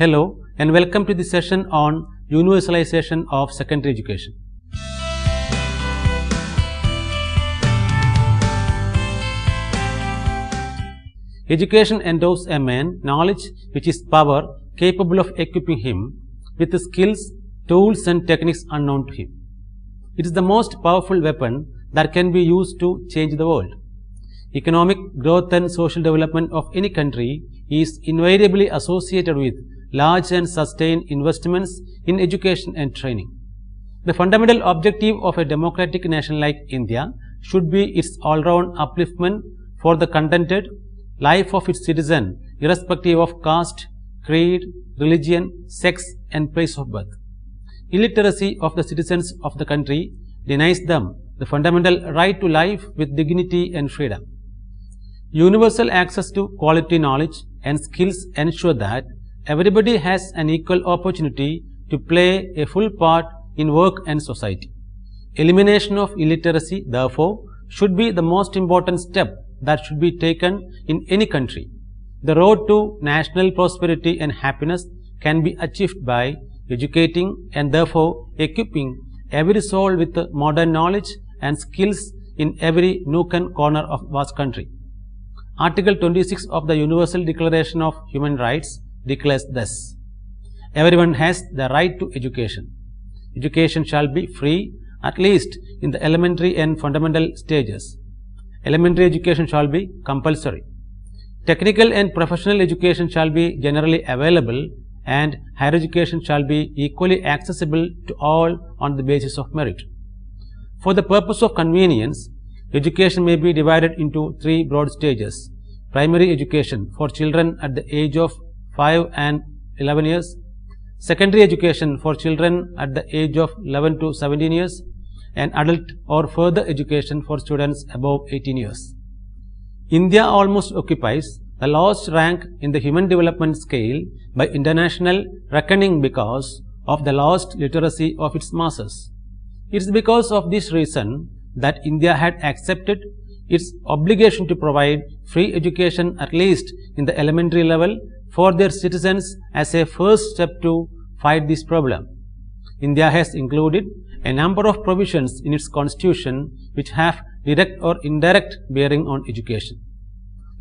Hello and welcome to the session on Universalization of Secondary Education. Education endows a man knowledge which is power capable of equipping him with the skills, tools and techniques unknown to him. It is the most powerful weapon that can be used to change the world. Economic growth and social development of any country is invariably associated with large and sustained investments in education and training. The fundamental objective of a democratic nation like India should be its all-round upliftment for the contented life of its citizen, irrespective of caste, creed, religion, sex and place of birth. Illiteracy of the citizens of the country denies them the fundamental right to life with dignity and freedom. Universal access to quality knowledge and skills ensure that everybody has an equal opportunity to play a full part in work and society. Elimination of illiteracy, therefore, should be the most important step that should be taken in any country. The road to national prosperity and happiness can be achieved by educating and therefore equipping every soul with modern knowledge and skills in every nook and corner of vast country. Article 26 of the Universal Declaration of Human Rights declares thus: everyone has the right to education. Education shall be free, at least in the elementary and fundamental stages. Elementary education shall be compulsory. Technical and professional education shall be generally available, and higher education shall be equally accessible to all on the basis of merit. For the purpose of convenience, education may be divided into three broad stages: primary education for children at the age of 5 and 11 years, secondary education for children at the age of 11 to 17 years, and adult or further education for students above 18 years. India almost occupies the lowest rank in the human development scale by international reckoning because of the lowest literacy of its masses. It is because of this reason that India had accepted its obligation to provide free education at least in the elementary level for their citizens as a first step to fight this problem. India has included a number of provisions in its constitution which have direct or indirect bearing on education.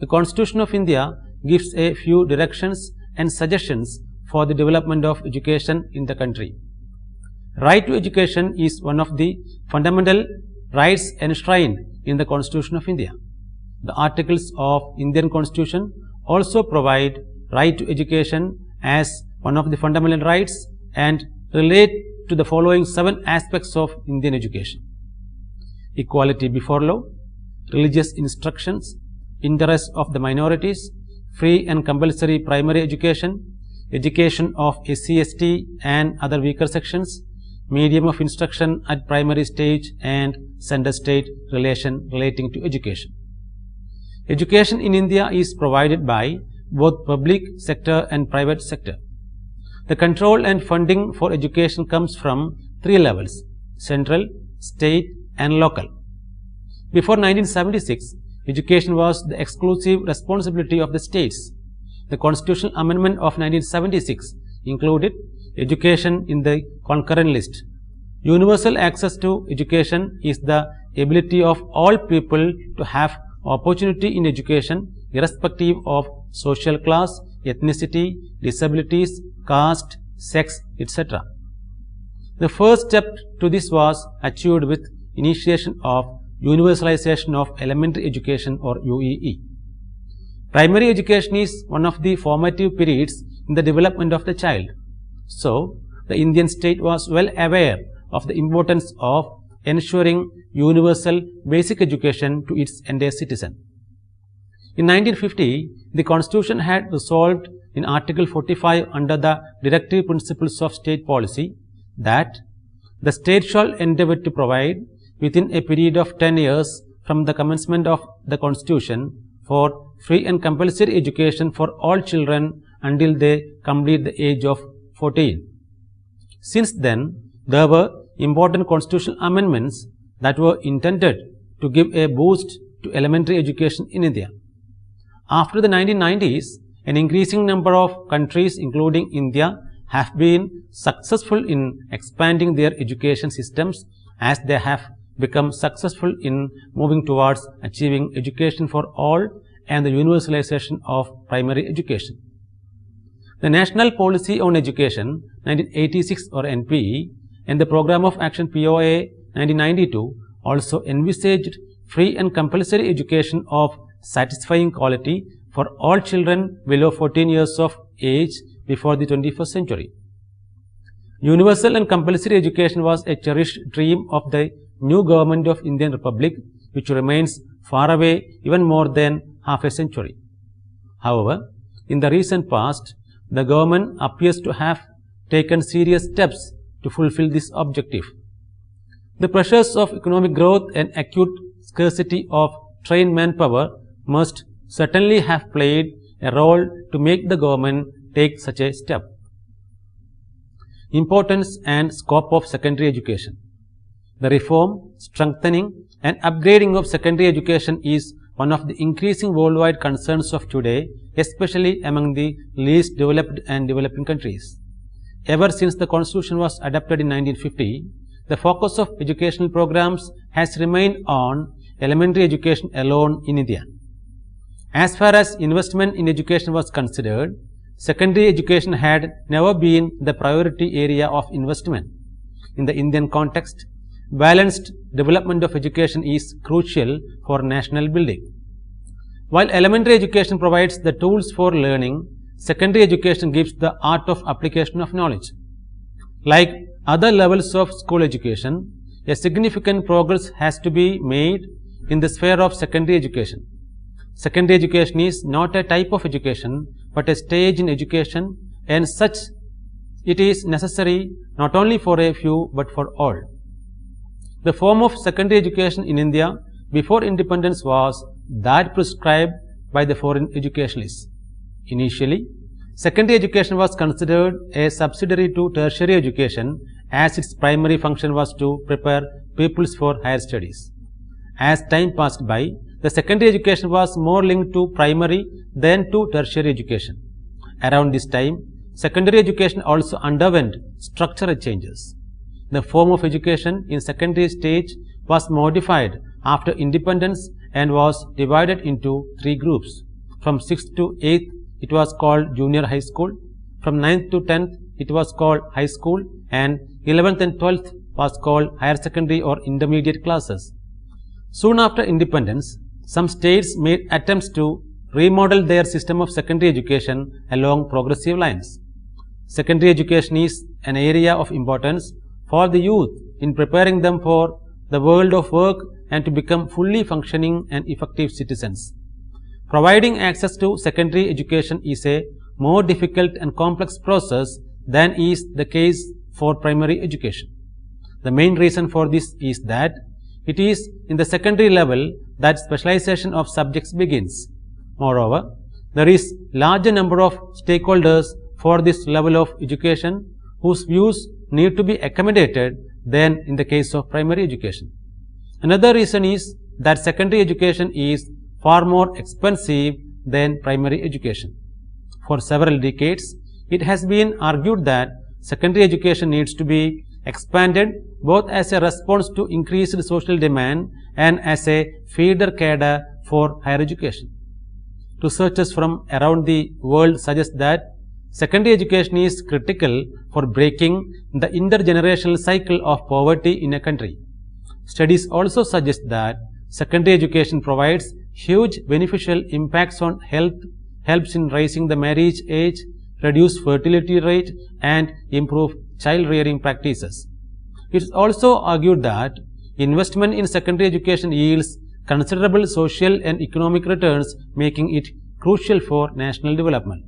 The Constitution of India gives a few directions and suggestions for the development of education in the country. Right to education is one of the fundamental rights enshrined in the Constitution of India. The articles of Indian Constitution also provide right to education as one of the fundamental rights and relate to the following 7 aspects of Indian education: equality before law, religious instructions, interests of the minorities, free and compulsory primary education, education of SC, ST and other weaker sections, medium of instruction at primary stage and center-state relation relating to education. Education in India is provided by both public sector and private sector. The control and funding for education comes from 3 levels: central, state and local. Before 1976, education was the exclusive responsibility of the states. The Constitutional Amendment of 1976 included education in the concurrent list. Universal access to education is the ability of all people to have opportunity in education irrespective of social class, ethnicity, disabilities, caste, sex, etc. The first step to this was achieved with initiation of Universalization of Elementary Education or UEE. Primary education is one of the formative periods in the development of the child. So, the Indian state was well aware of the importance of ensuring universal basic education to its entire citizen. In 1950, the Constitution had resolved in Article 45 under the Directive Principles of State Policy that the state shall endeavour to provide within a period of 10 years from the commencement of the Constitution for free and compulsory education for all children until they complete the age of 14. Since then, there were important constitutional amendments that were intended to give a boost to elementary education in India. After the 1990s, An increasing number of countries, including India, have been successful in expanding their education systems as they have become successful in moving towards achieving education for all and the universalization of primary education. The National Policy on Education 1986 or NPE and the Program of Action POA 1992 also envisaged free and compulsory education of satisfying quality for all children below 14 years of age before the 21st century. Universal and compulsory education was a cherished dream of the new government of Indian Republic, which remains far away even more than half a century. However, in the recent past, the government appears to have taken serious steps to fulfill this objective. The pressures of economic growth and acute scarcity of trained manpower must certainly have played a role to make the government take such a step. Importance and scope of secondary education. The reform, strengthening and upgrading of secondary education is one of the increasing worldwide concerns of today, especially among the least developed and developing countries. Ever since the Constitution was adopted in 1950, the focus of educational programs has remained on elementary education alone in India. As far as investment in education was considered, secondary education had never been the priority area of investment. In the Indian context, balanced development of education is crucial for national building. While elementary education provides the tools for learning, secondary education gives the art of application of knowledge. Like other levels of school education, a significant progress has to be made in the sphere of secondary education. Secondary education is not a type of education, but a stage in education, and such it is necessary not only for a few but for all. The form of secondary education in India before independence was that prescribed by the foreign educationalists. Initially, secondary education was considered a subsidiary to tertiary education, as its primary function was to prepare pupils for higher studies. As time passed by, the secondary education was more linked to primary than to tertiary education. Around this time, secondary education also underwent structural changes. The form of education in secondary stage was modified after independence and was divided into three groups. From 6th to 8th, it was called junior high school. From 9th to 10th, it was called high school, and 11th and 12th was called higher secondary or intermediate classes. Soon after independence, some states made attempts to remodel their system of secondary education along progressive lines. Secondary education is an area of importance for the youth in preparing them for the world of work and to become fully functioning and effective citizens. Providing access to secondary education is a more difficult and complex process than is the case for primary education. The main reason for this is that it is in the secondary level that specialization of subjects begins. Moreover, there is larger number of stakeholders for this level of education whose views need to be accommodated than in the case of primary education. Another reason is that secondary education is far more expensive than primary education. For several decades, it has been argued that secondary education needs to be expanded both as a response to increased social demand and as a feeder cadre for higher education. Researchers from around the world suggest that secondary education is critical for breaking the intergenerational cycle of poverty in a country. Studies also suggest that secondary education provides huge beneficial impacts on health, helps in raising the marriage age, reduce fertility rate, and improve child rearing practices. It is also argued that investment in secondary education yields considerable social and economic returns, making it crucial for national development.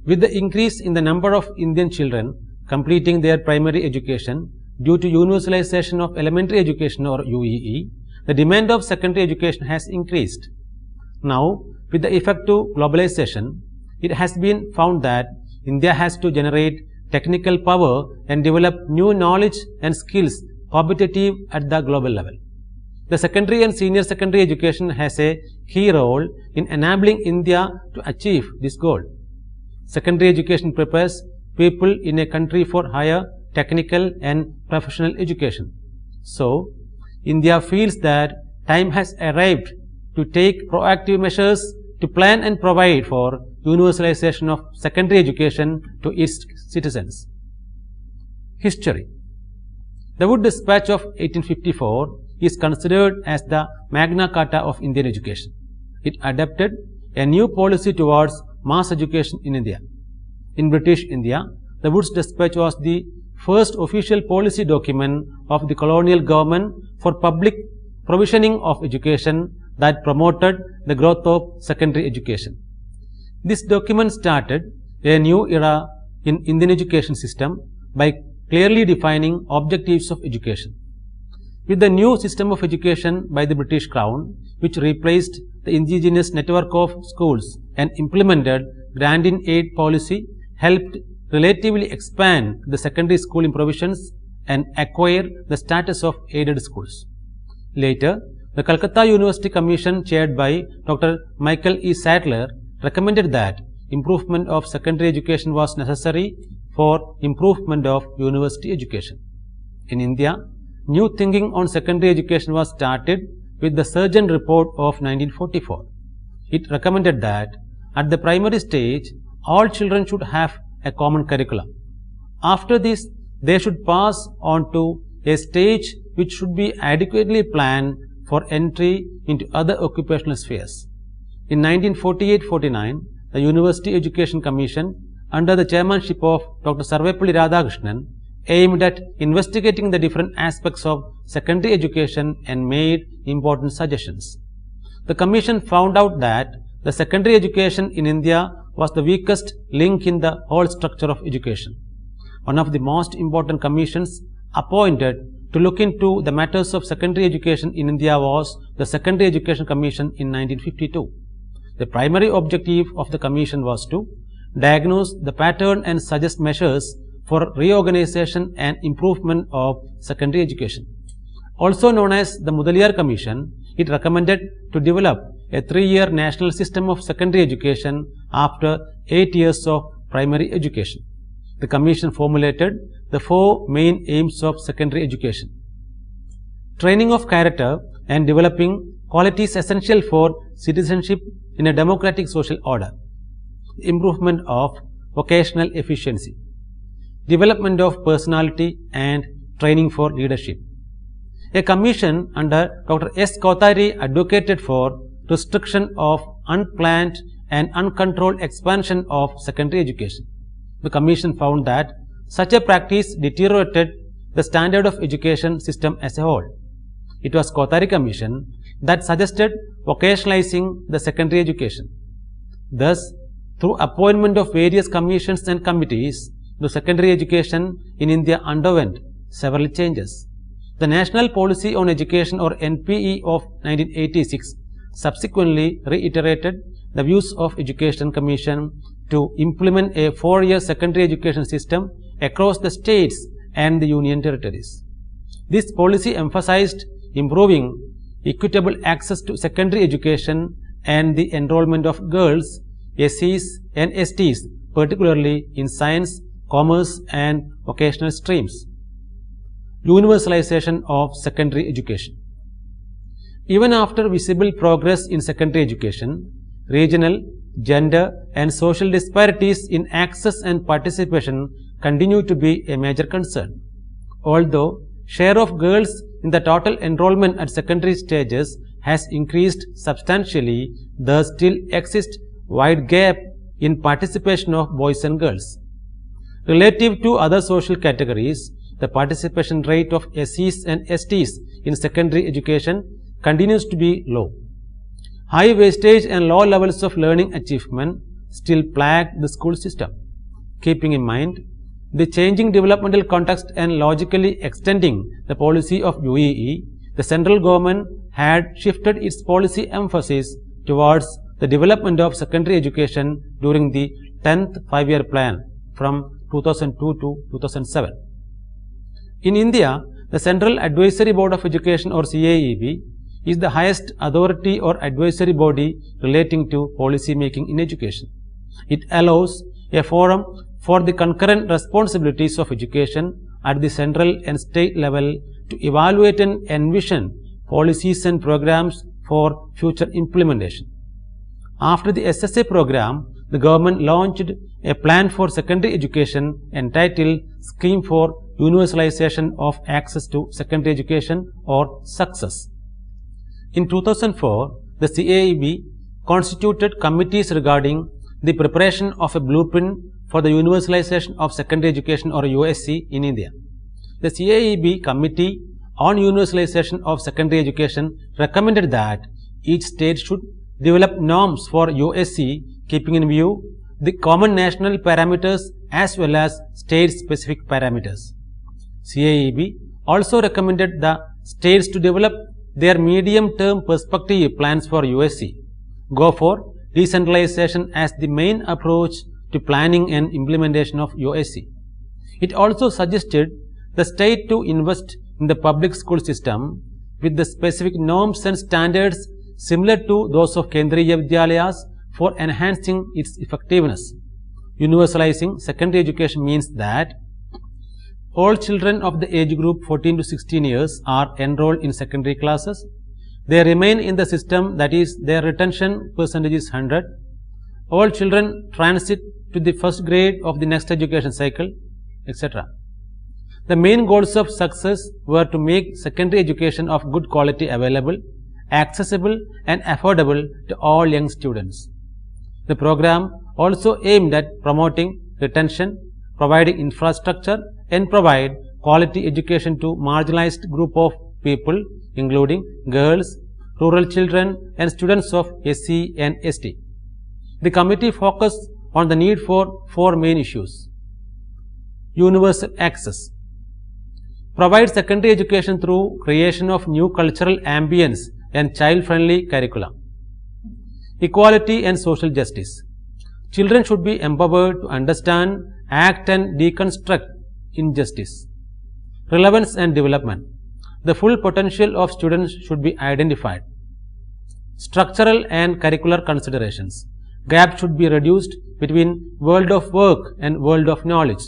With the increase in the number of Indian children completing their primary education due to universalization of elementary education or UEE, the demand of secondary education has increased. Now, with the effect to globalization, it has been found that India has to generate technical power and develop new knowledge and skills competitive at the global level. The secondary and senior secondary education has a key role in enabling India to achieve this goal. Secondary education prepares people in a country for higher technical and professional education. So, India feels that time has arrived to take proactive measures to plan and provide for universalization of secondary education to its citizens. History. The Wood Dispatch of 1854 is considered as the Magna Carta of Indian education. It adopted a new policy towards mass education in India. In British India, the Wood's Dispatch was the first official policy document of the colonial government for public provisioning of education that promoted the growth of secondary education. This document started a new era in Indian education system by clearly defining objectives of education. With the new system of education by the British Crown, which replaced the indigenous network of schools and implemented grant-in-aid policy, helped relatively expand the secondary schooling provisions and acquire the status of aided schools. Later, the Calcutta University Commission, chaired by Dr. Michael E. Sadler, recommended that improvement of secondary education was necessary for improvement of university education. In India, new thinking on secondary education was started with the Surgeon Report of 1944. It recommended that at the primary stage, all children should have a common curriculum. After this, they should pass on to a stage which should be adequately planned for entry into other occupational spheres. In 1948-49, the University Education Commission, under the chairmanship of Dr. Sarvepalli Radhakrishnan, aimed at investigating the different aspects of secondary education and made important suggestions. The Commission found out that the secondary education in India was the weakest link in the whole structure of education. One of the most important commissions appointed to look into the matters of secondary education in India was the Secondary Education Commission in 1952. The primary objective of the commission was to diagnose the pattern and suggest measures for reorganization and improvement of secondary education. Also known as the Mudaliar Commission, it recommended to develop a 3-year national system of secondary education after 8 years of primary education. The Commission formulated the 4 main aims of secondary education: training of character and developing qualities essential for citizenship in a democratic social order, improvement of vocational efficiency, development of personality and training for leadership. A commission under Dr. S. Kothari advocated for restriction of unplanned and uncontrolled expansion of secondary education. The commission found that such a practice deteriorated the standard of education system as a whole. It was Kothari Commission that suggested vocationalizing the secondary education. Thus, through appointment of various commissions and committees, the secondary education in India underwent several changes. The National Policy on Education, or NPE, of 1986 subsequently reiterated the views of Education Commission to implement a 4-year secondary education system across the states and the union territories. This policy emphasized improving equitable access to secondary education and the enrollment of girls, SCs and STs, particularly in science, commerce and vocational streams. Universalization of secondary education. Even after visible progress in secondary education, regional, gender and social disparities in access and participation continue to be a major concern. Although share of girls in the total enrollment at secondary stages has increased substantially, there still exists wide gap in participation of boys and girls. Relative to other social categories, the participation rate of SCs and STs in secondary education continues to be low. High wastage and low levels of learning achievement still plague the school system. Keeping in mind the changing developmental context and logically extending the policy of UEE, the central government had shifted its policy emphasis towards the development of secondary education during the 10th 5-year plan from 2002 to 2007. In India, the Central Advisory Board of Education, or CAEB, is the highest authority or advisory body relating to policy making in education. It allows a forum for the concurrent responsibilities of education at the central and state level to evaluate and envision policies and programs for future implementation. After the SSA program, the government launched a plan for secondary education entitled Scheme for Universalization of Access to Secondary Education or SUCCESS. In 2004, the CAEB constituted committees regarding the preparation of a blueprint for the Universalization of Secondary Education or USC in India. The CAEB Committee on Universalization of Secondary Education recommended that each state should develop norms for USC keeping in view the common national parameters as well as state-specific parameters. CAEB also recommended the states to develop their medium-term perspective plans for USC, go for decentralization as the main approach to planning and implementation of USC. It also suggested the state to invest in the public school system with the specific norms and standards similar to those of Kendriya Vidyalayas for enhancing its effectiveness. Universalizing secondary education means that all children of the age group 14 to 16 years are enrolled in secondary classes. They remain in the system, that is, their retention percentage is 100. All children transit to the first grade of the next education cycle, etc. The main goals of success were to make secondary education of good quality available, accessible and affordable to all young students. The program also aimed at promoting retention, providing infrastructure and provide quality education to marginalized group of people including girls, rural children and students of SC and ST. The committee focused on the need for four main issues. Universal access. Provide secondary education through creation of new cultural ambience and child-friendly curricula. Equality and social justice. Children should be empowered to understand, act and deconstruct injustice. Relevance and development. The full potential of students should be identified. Structural and curricular considerations. Gap should be reduced between world of work and world of knowledge.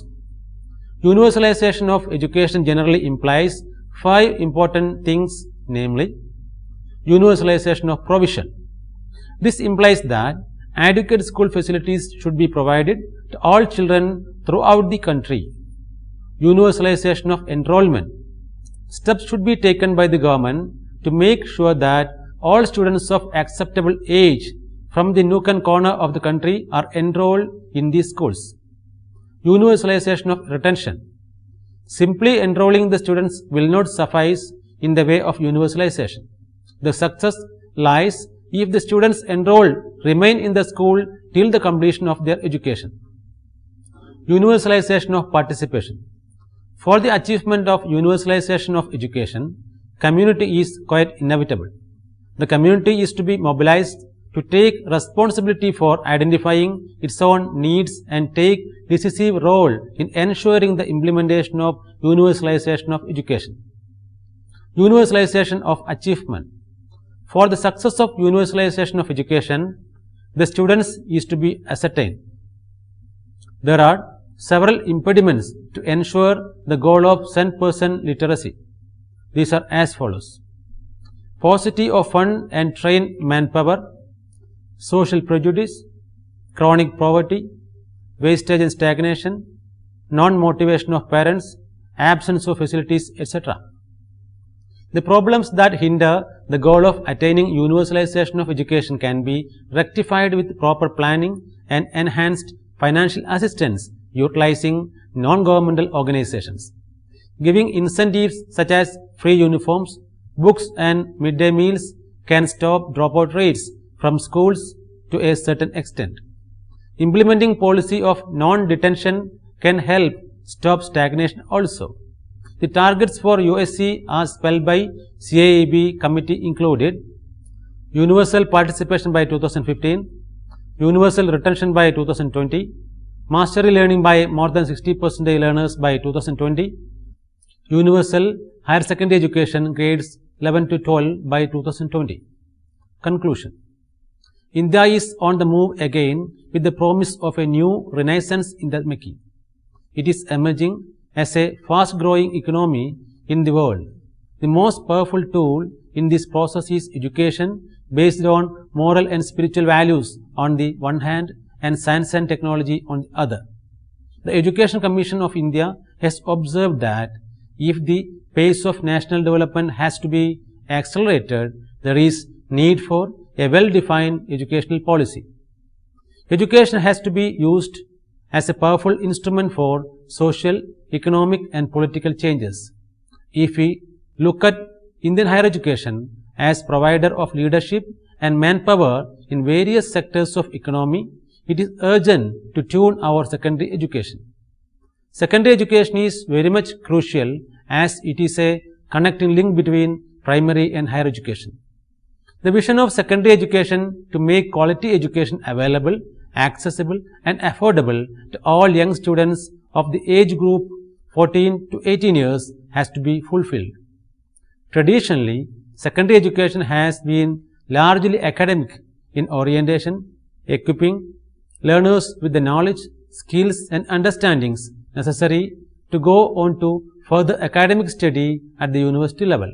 Universalization of education generally implies 5 important things, namely universalization of provision. This implies that adequate school facilities should be provided to all children throughout the country. Universalization of enrollment. Steps should be taken by the government to make sure that all students of acceptable age from the nook and corner of the country are enrolled in these schools. Universalization of retention. Simply enrolling the students will not suffice in the way of universalization. The success lies if the students enrolled remain in the school till the completion of their education. Universalization of participation. For the achievement of universalization of education, community is quite inevitable. The community is to be mobilized to take responsibility for identifying its own needs and take decisive role in ensuring the implementation of universalization of education. Universalization of achievement. For the success of universalization of education, the students is to be ascertained. There are several impediments to ensure the goal of 100% literacy. These are as follows: paucity of fund and trained manpower, social prejudice, chronic poverty, wastage and stagnation, non-motivation of parents, absence of facilities, etc. The problems that hinder the goal of attaining universalization of education can be rectified with proper planning and enhanced financial assistance utilizing non-governmental organizations. Giving incentives such as free uniforms, books and midday meals can stop dropout rates from schools to a certain extent. Implementing policy of non-detention can help stop stagnation also. The targets for USC as spelled by CAEB committee included universal participation by 2015, universal retention by 2020, mastery learning by more than 60% learners by 2020, universal higher secondary education grades 11 to 12 by 2020. Conclusion. India is on the move again with the promise of a new renaissance in the making. It is emerging as a fast-growing economy in the world. The most powerful tool in this process is education based on moral and spiritual values on the one hand and science and technology on the other. The Education Commission of India has observed that if the pace of national development has to be accelerated, there is need for a well-defined educational policy. Education has to be used as a powerful instrument for social, economic and political changes. If we look at Indian higher education as provider of leadership and manpower in various sectors of economy, it is urgent to tune our secondary education. Secondary education is very much crucial as it is a connecting link between primary and higher education. The vision of secondary education to make quality education available, accessible and affordable to all young students of the age group 14 to 18 years has to be fulfilled. Traditionally, secondary education has been largely academic in orientation, equipping learners with the knowledge, skills and understandings necessary to go on to further academic study at the university level.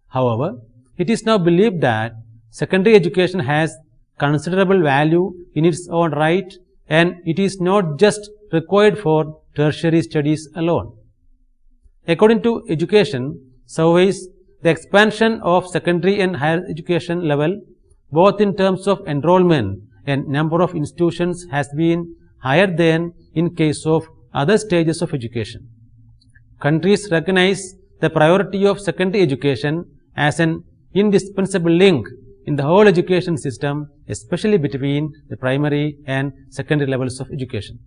However, it is now believed that secondary education has considerable value in its own right and it is not just required for tertiary studies alone. According to education surveys, the expansion of secondary and higher education level, both in terms of enrollment and number of institutions, has been higher than in case of other stages of education. Countries recognize the priority of secondary education as an indispensable link in the whole education system, especially between the primary and secondary levels of education.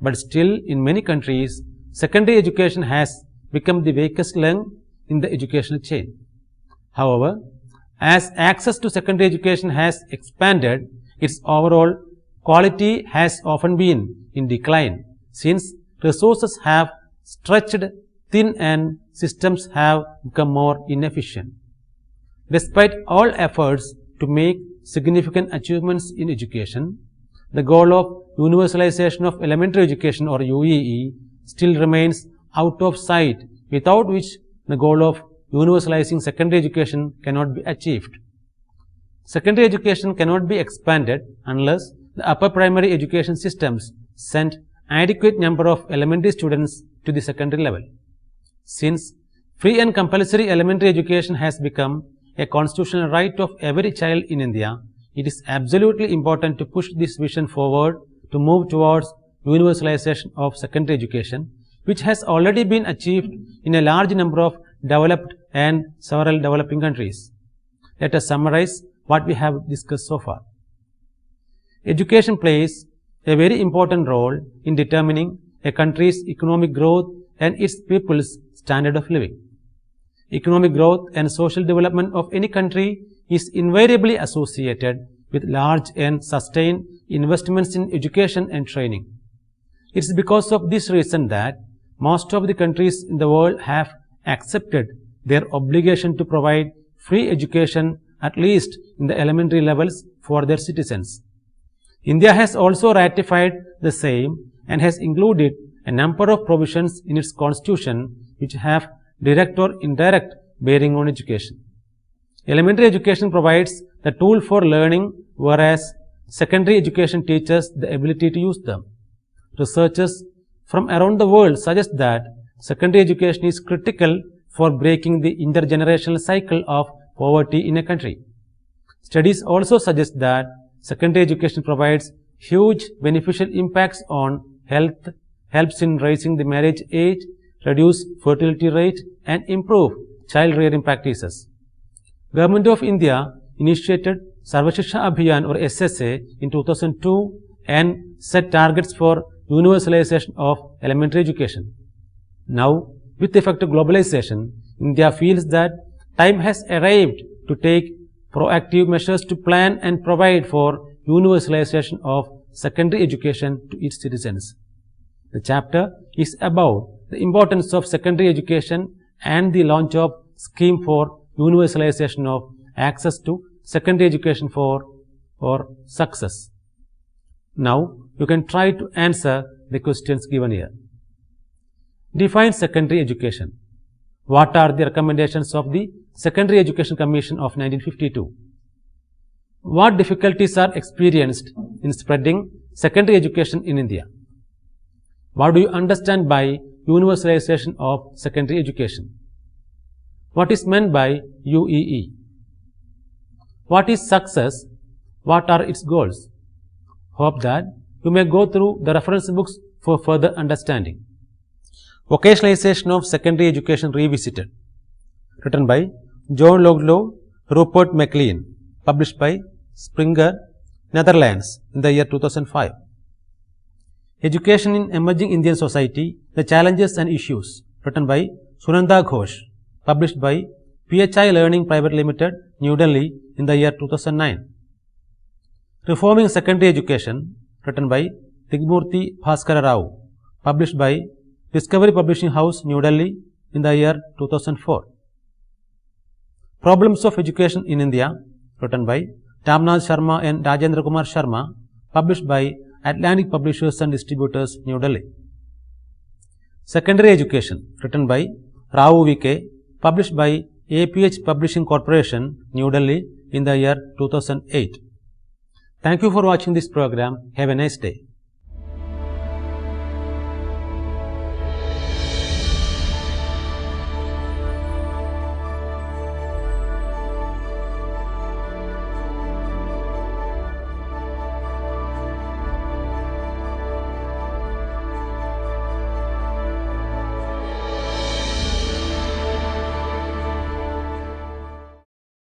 But still, in many countries, secondary education has become the weakest link in the educational chain. However, as access to secondary education has expanded, its overall quality has often been in decline since resources have stretched thin and systems have become more inefficient. Despite all efforts to make significant achievements in education, the goal of universalization of elementary education or UEE still remains out of sight, without which the goal of universalizing secondary education cannot be achieved. Secondary education cannot be expanded unless the upper primary education systems send adequate number of elementary students to the secondary level. Since free and compulsory elementary education has become a constitutional right of every child in India, it is absolutely important to push this vision forward to move towards universalization of secondary education, which has already been achieved in a large number of developed and several developing countries. Let us summarize what we have discussed so far. Education plays a very important role in determining a country's economic growth and its people's standard of living. Economic growth and social development of any country is invariably associated with large and sustained investments in education and training. It is because of this reason that most of the countries in the world have accepted their obligation to provide free education, at least in the elementary levels, for their citizens. India has also ratified the same and has included a number of provisions in its constitution which have direct or indirect bearing on education. Elementary education provides the tool for learning, whereas secondary education teaches the ability to use them. Researchers from around the world suggest that secondary education is critical for breaking the intergenerational cycle of poverty in a country. Studies also suggest that secondary education provides huge beneficial impacts on health, helps in raising the marriage age, reduce fertility rate and improve child rearing practices. Government of India initiated Sarva Shiksha Abhiyan or SSA in 2002 and set targets for universalization of elementary education. Now, with effect of globalization, India feels that time has arrived to take proactive measures to plan and provide for universalization of secondary education to its citizens. The chapter is about the importance of secondary education and the launch of scheme for universalization of access to secondary education for success. Now you can try to answer the questions given here. Define secondary education. What are the recommendations of the Secondary Education Commission of 1952? What difficulties are experienced in spreading secondary education in India? What do you understand by universalization of secondary education? What is meant by UEE? What is success? What are its goals? Hope that you may go through the reference books for further understanding. Vocationalization of Secondary Education Revisited, written by John Longlow, Rupert McLean, published by Springer, Netherlands in the year 2005. Education in Emerging Indian Society, The Challenges and Issues, written by Sunanda Ghosh, published by PHI Learning Private Limited, New Delhi in the year 2009. Reforming Secondary Education, written by Tigmurthy Bhaskara Rao, published by Discovery Publishing House, New Delhi in the year 2004. Problems of Education in India, written by Ramnath Sharma and Rajendra Kumar Sharma, published by Atlantic Publishers and Distributors, New Delhi. Secondary Education, written by Rao V.K., published by APH Publishing Corporation, New Delhi in the year 2008. Thank you for watching this program. Have a nice day.